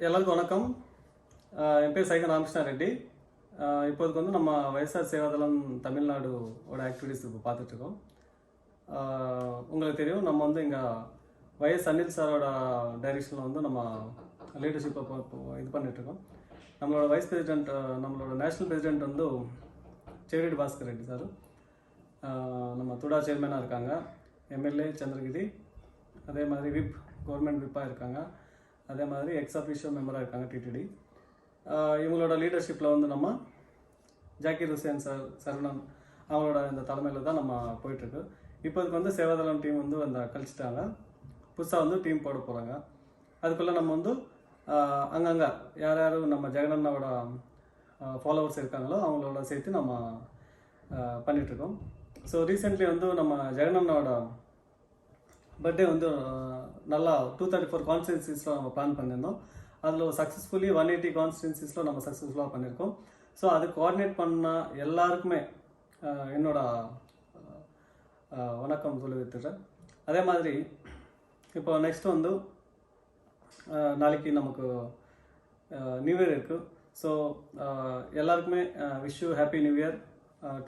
எல்லாருக்கும் வணக்கம். என் பேர் சைகன் ராமகிருஷ்ணா ரெட்டி. இப்போதுக்கு வந்து நம்ம வைஎஸ்ஆர் சேவாதளம் தமிழ்நாடுவோட ஆக்டிவிட்டீஸ் இப்போ பார்த்துட்ருக்கோம். உங்களுக்கு தெரியும், நம்ம வந்து இங்கே வைஎஸ் அனில் சாரோட டைரெக்ஷனில் வந்து நம்ம லீடர்ஷிப்பை இது பண்ணிகிட்ருக்கோம். நம்மளோட வைஸ் பிரசிடெண்ட், நம்மளோட நேஷ்னல் பிரசிடெண்ட் வந்து செவிரெட்டி பாஸ்கர் ரெட்டி சார். நம்ம துடா சேர்மேனாக இருக்காங்க. எம்எல்ஏ சந்திரகிரி, அதே மாதிரி விப் கவர்மெண்ட் விப்பாக இருக்காங்க. அதே மாதிரி எக்ஸ் அஃபிஷியல் மெம்பராக இருக்காங்க டிடிடி. இவங்களோட லீடர்ஷிப்பில் வந்து நம்ம ஜாக்கிர் ஹுசேன் சார், சரவணன் அவங்களோட இந்த தலைமையில் தான் நம்ம போயிட்டுருக்கு. இப்போதுக்கு வந்து சேவாதளம் டீம் வந்து அந்த கழிச்சிட்டாங்க. புதுசாக வந்து டீம் போட போகிறாங்க. அதுக்குள்ளே நம்ம வந்து அங்கங்கே யார் யார் நம்ம ஜெகனண்ணாவோட ஃபாலோவர்ஸ் இருக்காங்களோ அவங்களோட சேர்த்து நம்ம பண்ணிகிட்ருக்கோம். ஸோ ரீசெண்ட்லி வந்து நம்ம ஜெகனண்ணாவோட பர்த்டே வந்து நல்லா 234 கான்ஸ்டிட்யூன்சிஸில் நம்ம பிளான் பண்ணியிருந்தோம். அதில் சக்ஸஸ்ஃபுல்லி 180 கான்ஸ்டிட்யூன்சிஸில் நம்ம சக்ஸஸ்ஃபுல்லாக பண்ணியிருக்கோம். ஸோ அது கோஆர்டினேட் பண்ண எல்லாருக்குமே என்னோட வணக்கம் சொல்லி விட்டுறேன். அதே மாதிரி இப்போ நெக்ஸ்ட் வந்து நாளைக்கு நமக்கு நியூ இயர் இருக்குது. ஸோ எல்லாருக்குமே wish you happy new year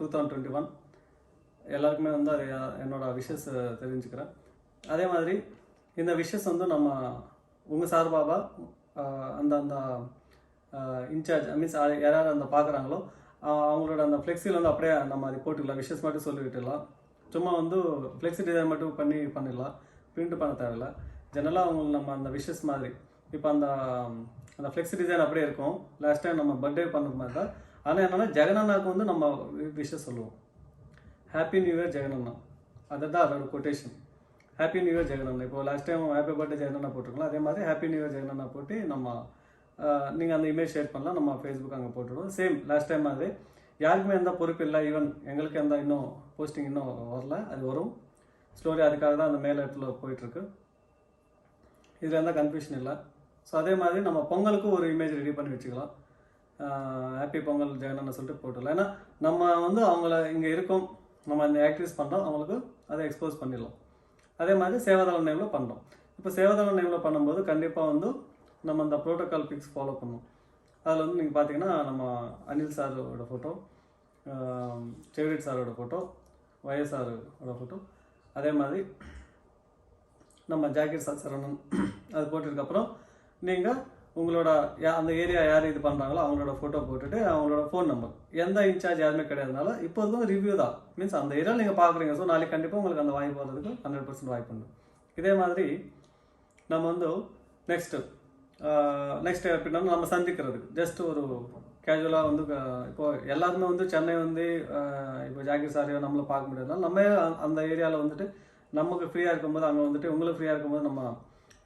2021. எல்லாருக்குமே வந்து அது என்னோட விஷஸ் தெரிஞ்சுக்கிறேன். அதே மாதிரி இந்த விஷஸ் வந்து நம்ம உங்கள் சார்பாக அந்த அந்த இன்சார்ஜ் மீன்ஸ் யாராவது அந்த பார்க்குறாங்களோ அவங்களோட அந்த ஃப்ளெக்ஸில் வந்து அப்படியே நம்ம அது போட்டுக்கலாம். விஷஸ் மட்டும் சொல்லி விட்டுடலாம். சும்மா வந்து ஃப்ளெக்ஸி டிசைன் மட்டும் பண்ணிடலாம். பிரிண்ட் பண்ண தேவையில்லை. ஜெனரலாக அவங்களுக்கு நம்ம அந்த விஷஸ் மாதிரி இப்போ அந்த அந்த ஃப்ளெக்ஸி டிசைன் அப்படியே இருக்கும். லாஸ்ட் டைம் நம்ம பர்த்டே பண்ண மாதிரி தான். ஆனால் என்னென்னா ஜெகனண்ணாவுக்கு வந்து நம்ம விஷஸ் சொல்லுவோம். ஹாப்பி நியூ இயர் ஜெகனண்ணா, அதுதான் அதோட கொட்டேஷன். ஹாப்பி நியூ இயர் ஜெகனண்ணா. இப்போ லாஸ்ட் டைம் ஹாப்பி பர்த்டே ஜெகனண்ணா போட்டிருக்கலாம். அதே மாதிரி ஹாப்பி நியூ இயர் ஜெகனண்ணா போட்டு நம்ம நீங்கள் அந்த இமேஜ் ஷேர் பண்ணலாம். நம்ம ஃபேஸ்புக் அங்கே போட்டுவிடுவோம். சேம் லாஸ்ட் டைம் மாதிரி யாருக்குமே எந்த பொறுப்பு இல்லை. ஈவன் எங்களுக்கு எந்த இன்னும் போஸ்டிங் இன்னும் வரல. அது வரும் ஸ்டோரி. அதுக்காக தான் அந்த மேல் இடத்துல போயிட்டுருக்கு. இதில் எந்த கன்ஃபியூஷன் இல்லை. ஸோ அதே மாதிரி நம்ம பொங்கலுக்கு ஒரு இமேஜ் ரெடி பண்ணி வச்சுக்கலாம். ஹாப்பி பொங்கல் ஜெகனண்ணா சொல்லிட்டு போட்டுடலாம். ஏன்னா நம்ம வந்து அவங்கள இங்கே இருக்கோம், நம்ம அந்த ஆக்டிவிஸ் பண்ணுறோம், அவங்களுக்கு அதை எக்ஸ்போஸ் பண்ணிடலாம். அதே மாதிரி சேவாதளம் நேமில் பண்ணுறோம். இப்போ சேவாதளம் நேமில் பண்ணும்போது கண்டிப்பாக வந்து நம்ம அந்த ப்ரோட்டோகால் பிக்ஸ் ஃபாலோ பண்ணணும். அதில் வந்து நீங்கள் பார்த்தீங்கன்னா நம்ம அனில் சாரோட ஃபோட்டோ, செவிரெட்டி சாரோட ஃபோட்டோ, வயசாரோட ஃபோட்டோ, அதே மாதிரி நம்ம ஜாக்கிர் சார், சரவணன் அது போட்டதுக்கப்புறம் நீங்கள் உங்களோட அந்த ஏரியா யார் இது பண்ணுறாங்களோ அவங்களோட ஃபோட்டோ போட்டுட்டு அவங்களோட ஃபோன் நம்பர், எந்த இன்சார்ஜ் யாருமே கிடையாதுனால இப்போ வந்து ரிவ்யூ தான். மீன்ஸ் அந்த ஏரியாவில் நீங்கள் பார்க்குறீங்க. ஸோ நாளைக்கு கண்டிப்பாக உங்களுக்கு அந்த வாய்ப்பு வர்றதுக்கு 100% வாய்ப்பு உண்டு. இதே மாதிரி நம்ம வந்து நெக்ஸ்ட் எப்படின்னா நம்ம சந்திக்கிறதுக்கு ஜஸ்ட் ஒரு கேஜுவலாக வந்து இப்போ எல்லாருமே வந்து சென்னை வந்து இப்போ ஜாக்கிர் சாரையோ நம்மளை பார்க்க முடியாதுனால நம்ம அந்த ஏரியாவில் வந்துட்டு நமக்கு ஃப்ரீயாக இருக்கும்போது அங்கே வந்துட்டு உங்களுக்கு ஃப்ரீயாக இருக்கும்போது நம்ம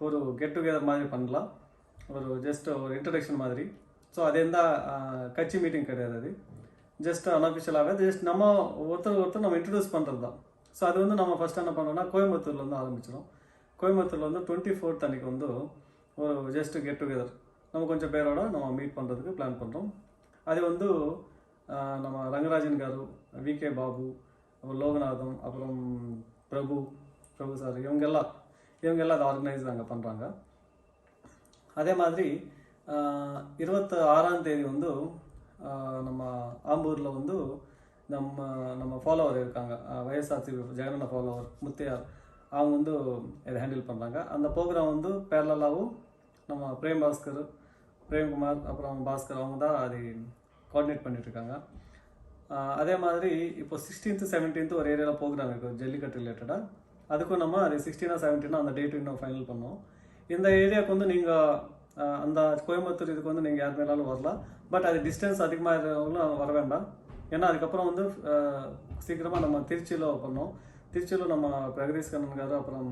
ஒரு கெட் டுகெதர் மாதிரி பண்ணலாம். ஒரு ஜஸ்ட் ஒரு இன்ட்ரடக்ஷன் மாதிரி. ஸோ அது எந்த கட்சி மீட்டிங் கிடையாது. அது ஜஸ்ட் அன்அஃபிஷியலாகவே ஜஸ்ட் நம்ம ஒருத்தர் நம்ம இன்ட்ரடியூஸ் பண்ணுறது தான். ஸோ அது வந்து நம்ம ஃபஸ்ட் என்ன பண்ணோம்னா கோயம்புத்தூரில் வந்து ஆரம்பிச்சிடும். கோயம்புத்தூரில் வந்து 24th அன்றைக்கி வந்து ஒரு ஜஸ்ட் கெட் டுகெதர் நம்ம கொஞ்சம் பேரோட நம்ம மீட் பண்ணுறதுக்கு பிளான் பண்ணுறோம். அது வந்து நம்ம ரங்கராஜன் காரு, விகே பாபு, அப்புறம் லோகநாதம், அப்புறம் பிரபு சார், இவங்கெல்லாம் அதை ஆர்கனைஸ் அங்கே பண்ணுறாங்க. அதே மாதிரி 26ஆம் தேதி வந்து நம்ம ஆம்பூரில் வந்து நம்ம ஃபாலோவர் இருக்காங்க, வைஎஸ்ஆர்சி ஜெகனண்ணா ஃபாலோவர் முத்தையார், அவங்க வந்து இதை ஹேண்டில் பண்ணுறாங்க. அந்த ப்ரோக்ராம் வந்து பேரலாகவும் நம்ம பிரேம்குமார் அப்புறம் பாஸ்கர் அவங்க தான் அது கோஆர்டினேட் பண்ணிகிட்ருக்காங்க. அதே மாதிரி இப்போ 16th 17th ஒரு ஏரியாவில் ப்ரோக்ராம் இருக்குது ஜல்லிக்கட்டு ரிலேட்டடாக. அதுக்கும் நம்ம அது 16 or 17 அந்த டேட்டு இன்னும் ஃபைனல் பண்ணோம். இந்த ஏரியாவுக்கு வந்து நீங்கள் அந்த கோயம்புத்தூர் இதுக்கு வந்து நீங்கள் யார் மேலாலும் வரலாம். பட் அது டிஸ்டன்ஸ் அதிகமாக இருக்கிறவங்களும் வர வேண்டாம். ஏன்னா அதுக்கப்புறம் வந்து சீக்கிரமாக நம்ம திருச்சியில் பண்ணோம். திருச்சியில் நம்ம பிரகதீஷ் கண்ணன் காரு, அப்புறம்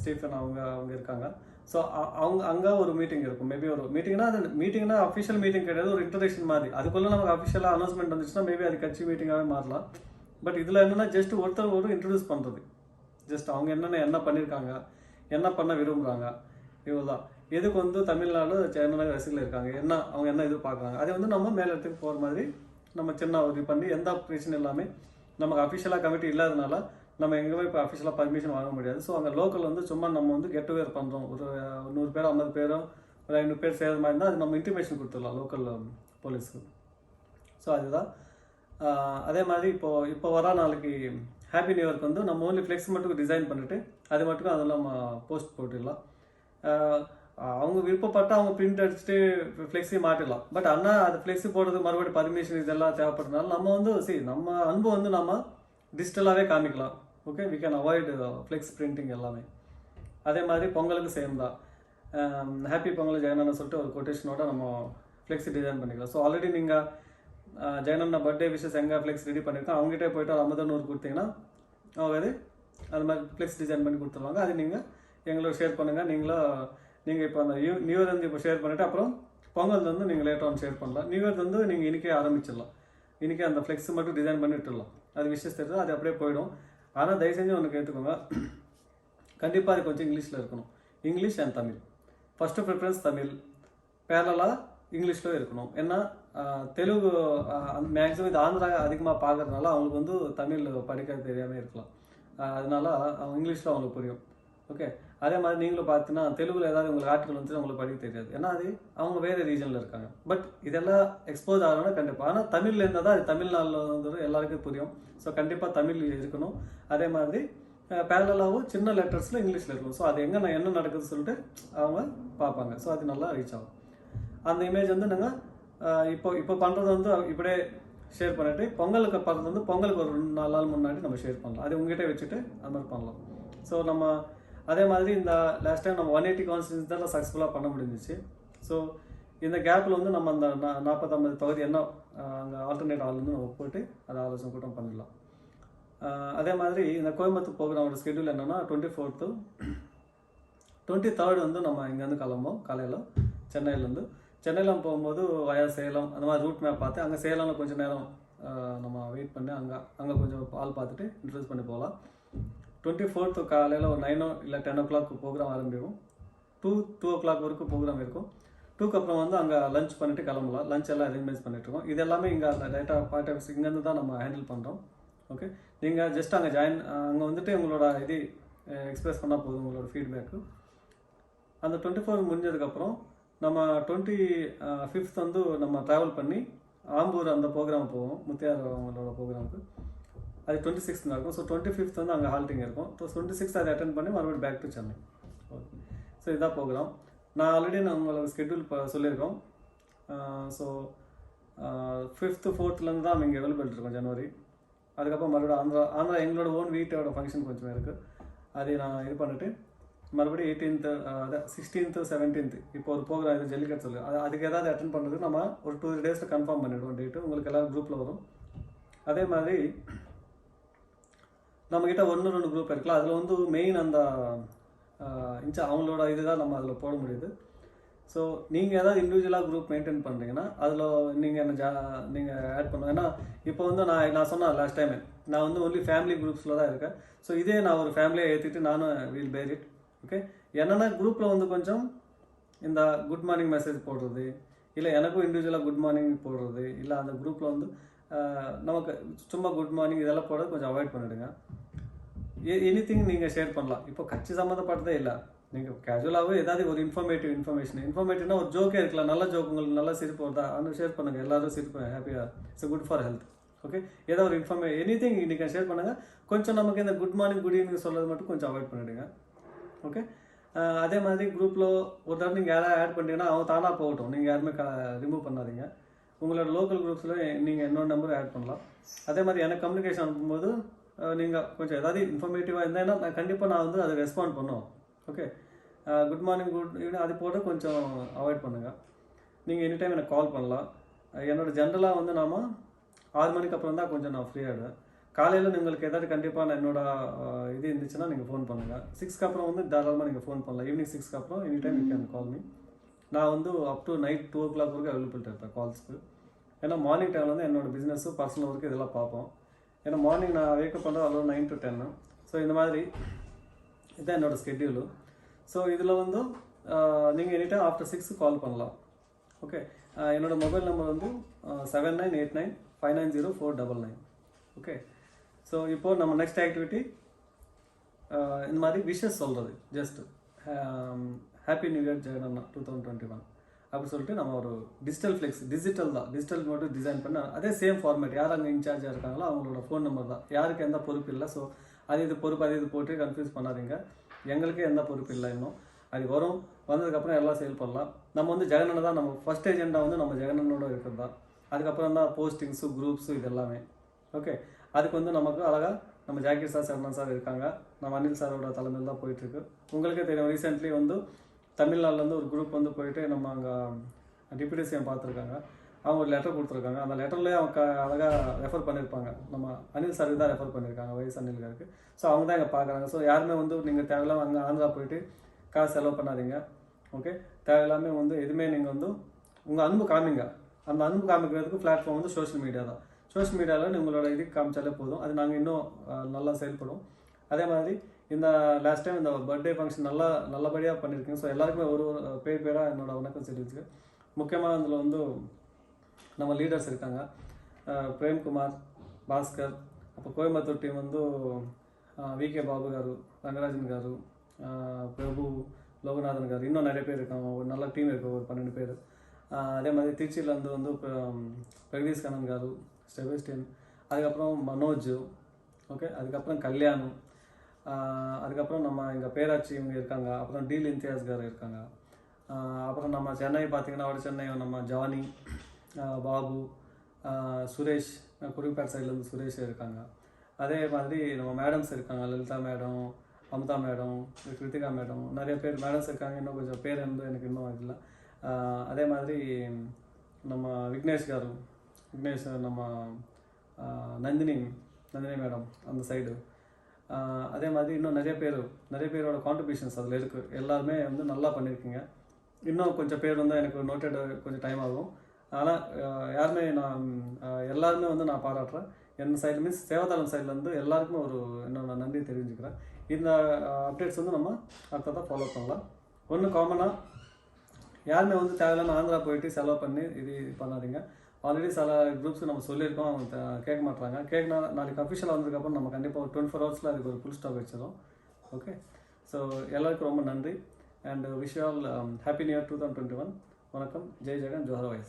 ஸ்டீஃபன் அவங்க இருக்காங்க. ஸோ அவங்க அங்கே ஒரு மீட்டிங் இருக்கும். மேபி ஒரு மீட்டிங்னா அஃபிஷியல் மீட்டிங் கிடையாது, ஒரு இன்ட்ரடக்ஷன் மாதிரி. அதுக்குள்ளே நமக்கு அஃபிஷியலாக அனௌன்ஸ்மெண்ட் வந்துச்சுன்னா மேபி அது கட்சி மீட்டிங்காகவே மாறலாம். பட் இதில் என்னென்னா ஜஸ்ட் ஒருத்தர் இன்ட்ரடியூஸ் பண்ணுறது. ஜஸ்ட் அவங்க என்ன பண்ணியிருக்காங்க, என்ன பண்ண விரும்புகிறாங்க, இவ்வளோதான். எதுக்கு வந்து தமிழ்நாடு சென்னை ரசிகர்கள் இருக்காங்க, அவங்க என்ன எதிர்பார்க்குறாங்க, அதை வந்து நம்ம மேல் இடத்துக்கு போகிற மாதிரி நம்ம சின்ன உதவி பண்ணி எந்த பிரச்சனை எல்லாமே நமக்கு அஃபிஷியலாக கமிட்டி இல்லாதனால நம்ம எங்கேயுமே இப்போ அஃபிஷியலாக பர்மிஷன் வாங்க முடியாது. ஸோ அங்கே லோக்கல் வந்து சும்மா நம்ம வந்து கெட் டுகெதர் பண்ணுறோம். ஒரு 100 பேரோ 50 பேரோ ஒரு 500 பேர் சேர்கிற மாதிரி இருந்தால் அது நம்ம இன்டிமேஷன் கொடுத்துடலாம் லோக்கல் போலீஸ்க்கு. ஸோ அதுதான். அதே மாதிரி இப்போ வர நாளைக்கு ஹாப்பி நியூ இயர்க்கு வந்து நம்ம ஓன்லி ஃப்ளெக்ஸ் மட்டும் டிசைன் பண்ணிவிட்டு அது மட்டும் அதெல்லாம் போஸ்ட் போட்டுடலாம். அவங்க விருப்பப்பட்ட அவங்க பிரிண்ட் அடிச்சுட்டு ஃப்ளெக்ஸி மாட்டிடலாம். பட் ஆனால் அது ஃப்ளெக்ஸி போடுறது மறுபடியும் பர்மிஷன் இதெல்லாம் தேவைப்படுறதுனால நம்ம வந்து நம்ம அன்பு வந்து நம்ம டிஜிட்டலாகவே காமிக்கலாம். Okay, we can avoid flex printing எல்லாமே. அதே மாதிரி பொங்கலுக்கு சேம் தான். ஹாப்பி பொங்கல் ஜெயனன்னு சொல்லிட்டு ஒரு கொட்டேஷனோட நம்ம ஃப்ளெக்ஸி டிசைன் பண்ணிக்கலாம். ஸோ ஆல்ரெடி நீங்கள் ஜெயனண்ணா பர்த்டே விஷஸ் எங்கே ஃப்ளெக்ஸ் ரெடி பண்ணியிருக்கோம், அவங்ககிட்ட போய்ட்டு ஒரு 50 100 கொடுத்தீங்கன்னா அவங்க அது மாதிரி ஃப்ளெக்ஸ் டிசைன் பண்ணி கொடுத்துருவாங்க. அது நீங்கள் எங்களோட ஷேர் பண்ணுங்கள். நீங்கள் இப்போ அந்த நியூ இயர் வந்து இப்போ ஷேர் பண்ணிவிட்டு அப்புறம் பொங்கல் வந்து நீங்கள் லேட்டர் ஆன் ஷேர் பண்ணலாம். நியூ இயர் வந்து நீங்கள் இன்றைக்கே ஆரம்பிச்சிடலாம். இன்றைக்கி அந்த ஃப்ளெக்ஸ் மட்டும் டிசைன் பண்ணி விட்டுடலாம். அது விஷயம் தெரியுது, அது அப்படியே போயிடும். ஆனால் தயவு செஞ்சு ஒன்று கேட்டுக்கோங்க, கண்டிப்பாக அது கொஞ்சம் இங்கிலீஷில் இருக்கணும். English and Tamil. First preference Tamil, பேரலாக இங்கிலீஷில் இருக்கணும். ஏன்னா தெலுங்கு மேக்ஸிமம் இது ஆந்திரா அதிகமாக பார்க்கறதுனால அவங்களுக்கு வந்து தமிழ் படிக்க தெரியாமல் இருக்கலாம். அதனால அவங்க இங்கிலீஷில் அவங்களுக்கு புரியும். ஓகே, அதே மாதிரி நீங்களும் பார்த்தீங்கன்னா தெலுங்குல ஏதாவது உங்களுக்கு ஆர்டிகல் வந்து உங்களுக்கு படிக்க தெரியாது. ஏன்னா அது அவங்க வேறு ரீஜனில் இருக்காங்க. பட் இதெல்லாம் எக்ஸ்போஸ் ஆகணும்னா கண்டிப்பாக. ஆனால் தமிழில் இருந்தால் தான் அது தமிழ்நாட்டில் வந்து எல்லாருக்கும் புரியும். ஸோ கண்டிப்பாக தமிழ் இருக்கணும். அதே மாதிரி பேரலாகவும் சின்ன லெட்டர்ஸில் இங்கிலீஷில் இருக்கணும். ஸோ அது என்ன நடக்குதுன்னு சொல்லிட்டு அவங்க பார்ப்பாங்க. ஸோ அது நல்லா ரீச் ஆகும். அந்த இமேஜ் வந்து நாங்கள் இப்போ பண்ணுறது வந்து இப்படியே ஷேர் பண்ணிவிட்டு பொங்கலுக்கு பண்ணுறது வந்து பொங்கலுக்கு ஒரு 4 நாள் முன்னாடி நம்ம ஷேர் பண்ணலாம். அது உங்ககிட்ட வச்சுட்டு அது மாதிரி பண்ணலாம். ஸோ நம்ம அதே மாதிரி இந்த லாஸ்ட் டைம் நம்ம 180 கான்ஸ்டியூன்ஸ் தான் சக்ஸஸ்ஃபுல்லாக பண்ண முடிஞ்சிச்சு. ஸோ இந்த கேப்பில் வந்து நம்ம அந்த 40-50 தொகுதி என்ன அங்கே ஆல்டர்னேட் ஆள் வந்து நம்ம போட்டு அதை ஆலோசனை கூட்டம் பண்ணிடலாம். அதே மாதிரி இந்த கோயம்புத்தூர் ப்ரோக்ராமோட ஸ்கெடியூல் என்னென்னா 24th 23rd வந்து நம்ம இங்கேருந்து கிளம்போம் காலையில் சென்னையில் போகும்போது வயா சேலம் அந்த மாதிரி ரூட் மேப் பார்த்து அங்கே சேலமில் கொஞ்சம் நேரம் நம்ம வெயிட் பண்ணி அங்கே கொஞ்சம் ஆள் பார்த்துட்டு இன்ட்ரடியூஸ் பண்ணி போகலாம். 24th காலையில் ஒரு 9 இல்லை 10 o'clock ப்ரோக்ராம் ஆரம்பிக்கும். 2 o'clock வரைக்கும் ப்ரோக்ராம் இருக்கும். 2க்கு அப்புறம் வந்து அங்கே லஞ்ச் பண்ணிவிட்டு கிளம்பலாம். லஞ்ச் எல்லாம் அரேஞ்ச்மெண்ட்ஸ் பண்ணிட்டுருக்கோம். இது எல்லாமே இங்கே அந்த டேட்டா பார்ட் ஆஃப் இங்கேருந்து தான் நம்ம ஹேண்டில் பண்ணுறோம். ஓகே, நீங்கள் ஜஸ்ட் அங்கே அங்கே வந்துட்டு உங்களோட இது எக்ஸ்பிரஸ் பண்ணால் போதும் உங்களோட ஃபீட்பேக்கு. அந்த 24 முடிஞ்சதுக்கப்புறம் நம்ம 25th வந்து நம்ம ட்ராவல் பண்ணி ஆம்பூர் அந்த ப்ரோக்ராம் போவோம். முத்தியார் அவங்களோட ப்ரோக்ராமுக்கு. அது 26th நடக்கும். ஸோ 25th வந்து அங்கே ஹால்ட்டிங் இருக்கும். ஸோ 26th அதை அட்டென்ட் பண்ணி மறுபடியும் back to Chennai. Okay, so இதான் ப்ரோக்ராம். நான் ஆல்ரெடி உங்களோட ஸ்கெட்யூல் இப்போ சொல்லியிருக்கோம். ஸோ 5th 4th தான் இங்கே அவைலபிள் இருக்கோம் ஜனவரி. அதுக்கப்புறம் மறுபடியும் ஆந்திரா எங்களோட ஓன் வீட்டோட ஃபங்க்ஷன் கொஞ்சம் இருக்குது. அதை நான் இது பண்ணிவிட்டு மறுபடியும் 18th 16th 17th இப்போ ஒரு ப்ரோக்ராம் இது ஜல்லிக்கட்டு சொல்லு அதுக்கு ஏதாவது அட்டென்ட் பண்ணுறதுக்கு நம்ம ஒரு 2 days கன்ஃபார்ம் பண்ணிவிடுவோம் டேட்டு. உங்களுக்கு எல்லோரும் குரூப்பில் வரும். அதே மாதிரி நம்மக்கிட்ட 1-2 குரூப் இருக்கலாம். அதில் வந்து மெயின் அந்த அவங்களோட இதுதான் நம்ம அதில் போட முடியுது. ஸோ நீங்கள் ஏதாவது இண்டிவிஜுவலாக குரூப் மெயின்டைன் பண்ணுறீங்கன்னா அதில் நீங்கள் நீங்கள் ஆட் பண்ணுவோம். ஏன்னா இப்போ வந்து நான் சொன்னேன் லாஸ்ட் டைம் நான் வந்து ஒன்லி ஃபேமிலி குரூப்ஸில் தான் இருக்கேன். ஸோ இதே நான் ஒரு ஃபேமிலியை ஏற்றிட்டு நானும் வில் பேர் இட். ஓகே, என்னென்னா குரூப்பில் வந்து கொஞ்சம் இந்த குட் மார்னிங் மெசேஜ் போடுறது, இல்லை எனக்கும் இண்டிவிஜுவலாக குட் மார்னிங் போடுறது, இல்லை அந்த குரூப்பில் வந்து நமக்கு சும்மா குட் மார்னிங் இதெல்லாம் போட கொஞ்சம் அவாய்ட் பண்ணிவிடுங்க. எனிதிங் நீங்கள் ஷேர் பண்ணலாம். இப்போ கட்சி சம்மந்தப்பட்டதே இல்லை, நீங்கள் கேஜுவலாகவே ஏதாவது ஒரு இன்ஃபர்மேட்டிவ்னா ஒரு ஜோக்கே இருக்கலாம். நல்ல ஜோக் உங்களுக்கு நல்லா சிரிப்பு வருதா அந்த ஷேர் பண்ணுங்கள். எல்லோரும் சிரிப்பு ஹாப்பியாக it's good for health. Okay, ஏதோ ஒரு எனிதிங் நீங்கள் ஷேர் பண்ணுங்கள். கொஞ்சம் நமக்கு இந்த குட் மார்னிங் குட் ஈவினிங் சொல்கிறது மட்டும் கொஞ்சம் அவாய்ட் பண்ணிவிடுங்க. ஓகே, அதே மாதிரி குரூப்பில் ஒரு தடவை நீங்கள் யாராவது ஆட் பண்ணிட்டீங்கன்னா அவங்க தானாக போகட்டும். நீங்கள் யாருமே ரிமூவ் பண்ணாதீங்க. உங்களோட லோக்கல் குரூப்ஸில் நீங்கள் என்னோட நம்பர் ஆட் பண்ணலாம். அதே மாதிரி எனக்கு கம்யூனிகேஷன் அனுப்பும்போது நீங்கள் கொஞ்சம் ஏதாவது இன்ஃபர்மேட்டிவாக இருந்தேன்னா நான் வந்து அதை ரெஸ்பாண்ட் பண்ணுவோம். Okay, good morning good evening அது போட்டு கொஞ்சம் அவாய்ட் பண்ணுங்கள். நீங்கள் எனி டைம் எனக்கு கால் பண்ணலாம். என்னோடய ஜென்ரலாக வந்து நாம் 6 மணிக்கு அப்புறம் தான் கொஞ்சம் நான் ஃப்ரீ ஆகிடுவேன். காலையில் உங்களுக்கு ஏதாவது கண்டிப்பாக என்னோட இது இருந்துச்சுன்னா நீங்கள் ஃபோன் பண்ணுங்கள். 6க்கு அப்புறம் வந்து தாராளமாக நீங்கள் ஃபோன் பண்ணலாம். ஈவினிங் 6க்கு அப்புறம் any time you can call me. நான் வந்து அப் டு நைட் 2 o'clock வரைக்கும் அவைலபிலிட்டி இருப்பேன் கால்ஸ்க்கு. ஏன்னா மார்னிங் டைமில் வந்து என்னோடய பிஸ்னஸ்ஸு பர்சனல் ஒர்க்கு இதெல்லாம் பார்ப்போம். ஏன்னா மார்னிங் நான் வேக்கப் பண்ணுறது அவ்வளோ 9 to 10. ஸோ இந்த மாதிரி இதுதான் என்னோடய ஸ்கெட்யூலு. ஸோ இதில் வந்து நீங்கள் எனி டைம் ஆஃப்டர் 6 கால் பண்ணலாம். ஓகே, என்னோடய மொபைல் நம்பர் வந்து 7989590499. ஓகே, ஸோ இப்போது நம்ம நெக்ஸ்ட் ஆக்டிவிட்டி இந்த மாதிரி விஷஸ் சொல்கிறது. Just happy new year Jagananna 2021 அப்படின்னு சொல்லிட்டு நம்ம ஒரு டிஜிட்டல் மட்டும் டிசைன் பண்ண அதே சேம் ஃபார்மேட். யார் அங்கே இன்சார்ஜாக இருக்காங்களோ அவங்களோட ஃபோன் நம்பர் தான். யாருக்கு எந்த பொறுப்பு இல்லை. ஸோ இது பொறுப்பு இது போட்டு கன்ஃபியூஸ் பண்ணாதீங்க. எங்களுக்கே எந்த பொறுப்பு இல்லை. இன்னும் அது வந்ததுக்கப்புறம் எல்லாம் சேல் பண்ணலாம். நம்ம வந்து ஜெகனண்ணா தான் நம்ம ஃபர்ஸ்ட் ஏஜெண்டா வந்து நம்ம ஜெகனண்ணோட இருக்கிறது தான். அதுக்கப்புறம் தான் போஸ்டிங்ஸு குரூப்ஸு இது எல்லாமே. ஓகே, அதுக்கு வந்து நமக்கு அழகாக நம்ம ஜாக்கீர் சார், சரவணன் சார் இருக்காங்க. நம்ம அனில் சாரோட தலைமையில் தான் போயிட்டுருக்கு. உங்களுக்கே தெரியும், ரீசெண்ட்லி வந்து தமிழ்நாட்டிலேருந்து ஒரு குரூப் வந்து போயிட்டு நம்ம அங்கே டிப்யூட்டி சிஎம் பார்த்துருக்காங்க. அவங்க ஒரு லெட்டர் கொடுத்துருக்காங்க. அந்த லெட்டர்லேயே அவங்க அழகாக ரெஃபர் பண்ணியிருப்பாங்க. நம்ம அனில் சாருக்கு தான் ரெஃபர் பண்ணியிருக்காங்க, வயசு அனில் சாருக்கு. ஸோ அவங்க தான் இங்கே பார்க்குறாங்க. ஸோ யாருமே வந்து நீங்கள் தேவையில்லாமல் அங்கே ஆந்திரா போயிட்டு காசு செலவு பண்ணாதீங்க. ஓகே, தேவையில்லாமல் வந்து எதுவுமே நீங்கள் வந்து உங்கள் அன்பு காமிங்க. அந்த அன்பு காமிக்கிறதுக்கு பிளாட்ஃபார்ம் வந்து சோஷியல் மீடியா தான். சோஷியல் மீடியாவில் உங்களோட இதுக்கு காமிச்சாலே போதும். அது நாங்கள் இன்னும் நல்லா செயல்படும். அதே மாதிரி இந்த லாஸ்ட் டைம் இந்த பர்த்டே ஃபங்க்ஷன் நல்லபடியாக பண்ணியிருக்கீங்க. ஸோ எல்லாருக்குமே ஒரு பேராக என்னோட வணக்கம் தெரிவிச்சுக்க. முக்கியமாக அதில் வந்து நம்ம லீடர்ஸ் இருக்காங்க. பிரேம்குமார், భాస్కర్, அப்போ கோயம்புத்தூர் டீம் வந்து వికే బాబు గారు, రంగరాజన్ గారు, பிரபு, லோகநாதன் గారు, இன்னும் நிறைய பேர் இருக்காங்க. ஒரு நல்ல டீம் இருக்குது, ஒரு 12 பேர். அதே மாதிரி திருச்சியிலேருந்து வந்து பிரகதீஷ் கண்ணன் గారు, செபஸ்டியன், அதுக்கப்புறம் மனோஜ், ஓகே, அதுக்கப்புறம் கல்யாணம், அதுக்கப்புறம் நம்ம எங்கள் பேராட்சி இவங்க இருக்காங்க. அப்புறம் டீல் இம்தியாஸ் గారు இருக்காங்க. அப்புறம் நம்ம சென்னை பார்த்திங்கன்னா சென்னை நம்ம ஜானி, பாபு, சுரேஷ், குருப்பேட் சைட்லேருந்து சுரேஷ் இருக்காங்க. அதே மாதிரி நம்ம மேடம்ஸ் இருக்காங்க. Lalitha madam, Amudha madam, Kiruthika madam, நிறைய பேர் மேடம்ஸ் இருக்காங்க. இன்னும் கொஞ்சம் பேர் வந்து எனக்கு இன்னும் இல்லை. அதே மாதிரி நம்ம விக்னேஷ் நம்ம நந்தினி மேடம் அந்த சைடு. அதே மாதிரி இன்னும் நிறைய பேரோட கான்ட்ரிபியூஷன்ஸ் அதில் இருக்குது. எல்லாருமே வந்து நல்லா பண்ணியிருக்கீங்க. இன்னும் கொஞ்சம் பேர் வந்து எனக்கு நோட்டட் கொஞ்சம் டைம் ஆகும். ஆனால் யாருமே எல்லாருமே வந்து நான் பாராட்டுறேன். என் சைடு மீன்ஸ் சேவாதாரம் சைட்லேருந்து எல்லாருக்குமே என்னோட நன்றி தெரிஞ்சுக்கிறேன். இந்த அப்டேட்ஸ் வந்து நம்ம அடுத்ததான் ஃபாலோ பண்ணலாம். ஒன்று காமனாக யாருமே வந்து தேவையில்லாமல் ஆந்திரா போயிட்டு செலவு பண்ணி இது பண்ணாதீங்க. ஆல்ரெடி சில குரூப்ஸுக்கு நம்ம சொல்லியிருக்கோம், அவங்க கேட்க மாட்டாங்க. நாளைக்கு அஃபிஷியலாக வந்ததுக்கப்புறம் நம்ம கண்டிப்பாக ஒரு 24 ஹவர்ஸில் அதுக்கு ஒரு ஃபுல் ஸ்டாப் வச்சிடும். ஓகே, ஸோ எல்லாருக்கும் ரொம்ப நன்றி. And wish all happy new year 2021. வணக்கம். ஜெய் ஜெகன், ஜோஹர் வாய்ஸ்.